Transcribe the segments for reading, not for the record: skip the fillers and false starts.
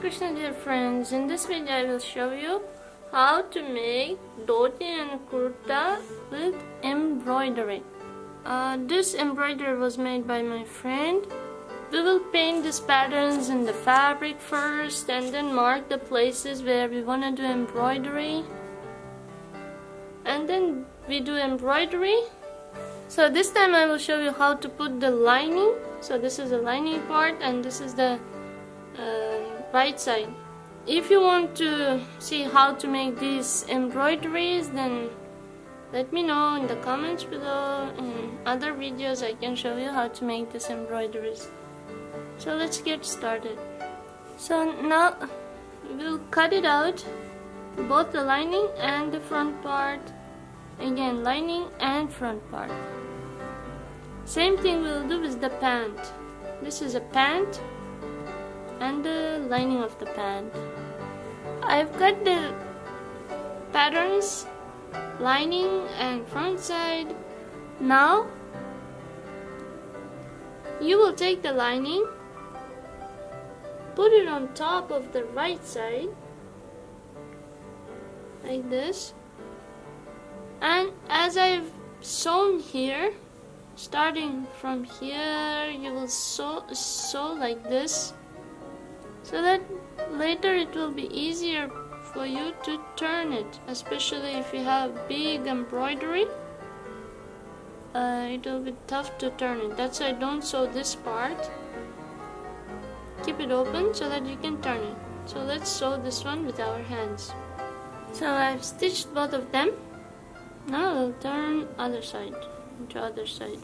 Krishna, dear friends. In this video I will show you how to make dhoti and kurta with embroidery. This embroidery was made by my friend. We will paint these patterns in the fabric first and then mark the places where we want to do embroidery. And then we do embroidery. So this time I will show you how to put the lining. So this is the lining part and this is the right side. If you want to see how to make these embroideries, then let me know in the comments below. In other videos I can show you how to make these embroideries. So let's get started. So now we'll cut it out, both the lining and the front part. Again, lining and front part. Same thing we'll do with the pant. This is a pant and the lining of the pant. I've cut the patterns, lining and front side. Now you will take the lining, put it on top of the right side like this, and as I've sewn here, starting from here, you will sew like this, so that later it will be easier for you to turn it, especially if you have big embroidery. It will be tough to turn it. That's why don't sew this part. Keep it open so that you can turn it. So let's sew this one with our hands. So I've stitched both of them. Now we'll turn other side to other side.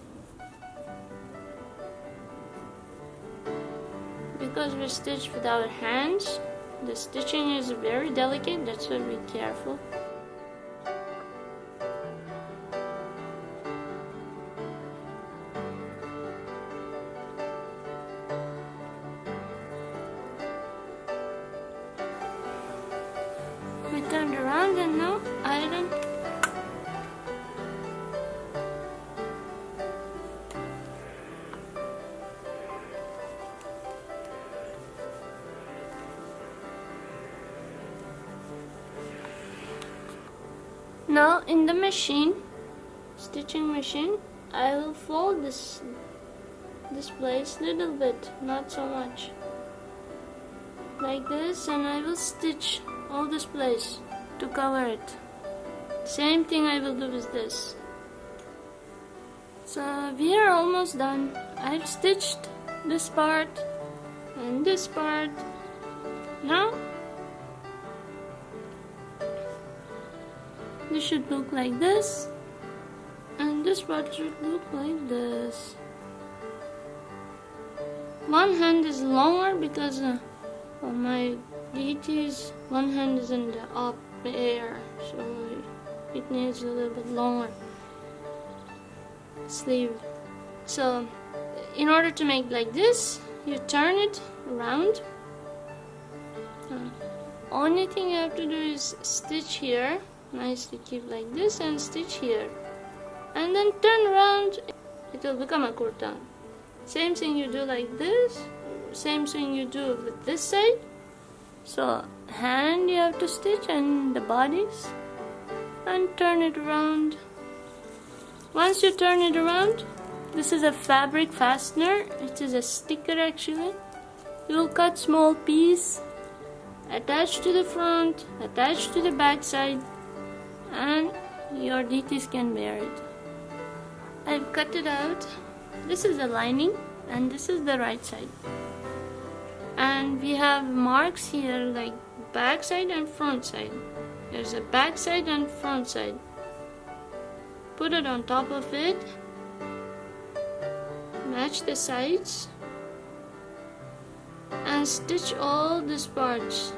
Because we stitch with our hands, the stitching is very delicate, that's why be careful. We turned around and now iron. Now in the machine, stitching machine, I will fold this place little bit, not so much, like this, and I will stitch all this place to cover it. Same thing I will do with this. So we are almost done. I've stitched this part and this part. Now this should look like this, and this part should look like this. One hand is longer because of my deities. One hand is in the up air, so it needs a little bit longer sleeve. So in order to make like this, you turn it around. Only thing you have to do is stitch here. Nicely keep like this and stitch here, and then turn around. It will become a kurta. Same thing you do like this, same thing you do with this side. So hand you have to stitch and the bodies, and turn it around. Once you turn it around, this is a fabric fastener. It is a sticker actually. You will cut small piece, attach to the front, attach to the back side, and your deities can wear it. I've cut it out. This is the lining and this is the right side, and we have marks here like back side and front side. There's a back side and front side. Put it on top of it, match the sides, and stitch all these parts.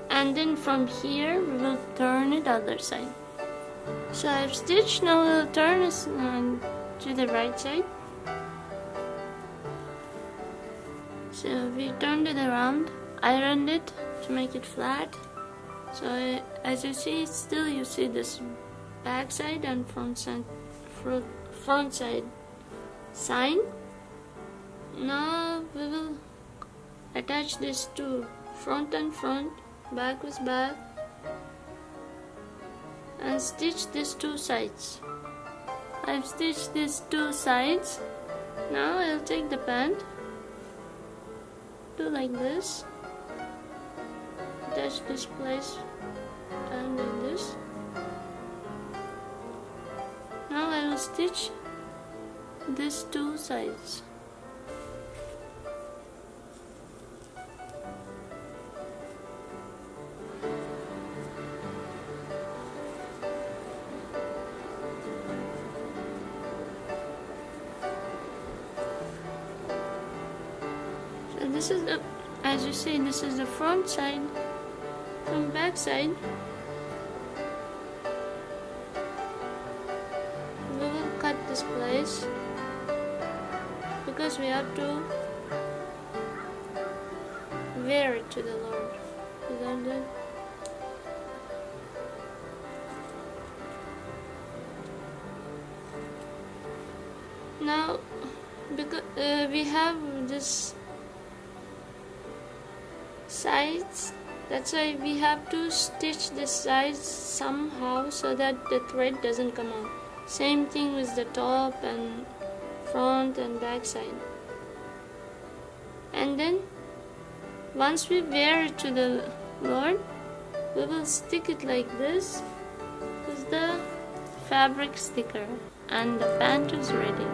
And then from here we will turn it other side. So I've stitched, now we'll turn it to the right side. So we turned it around, ironed it to make it flat. So as you see, still you see this back side and front side sign. Now we will attach this to front and front, back with back, and stitch these two sides. I've stitched these two sides. Now I'll take the pant, do like this, attach this place and like this. Now I will stitch these two sides. So this is the, as you see, this is the front side. From back side, we will cut this place because we have to wear it to the Lord. Without that, now because we have this sides, that's why we have to stitch the sides somehow so that the thread doesn't come out. Same thing with the top and front and back side. And then once we wear it to the Lord, we will stick it like this with the fabric sticker, and the pant is ready.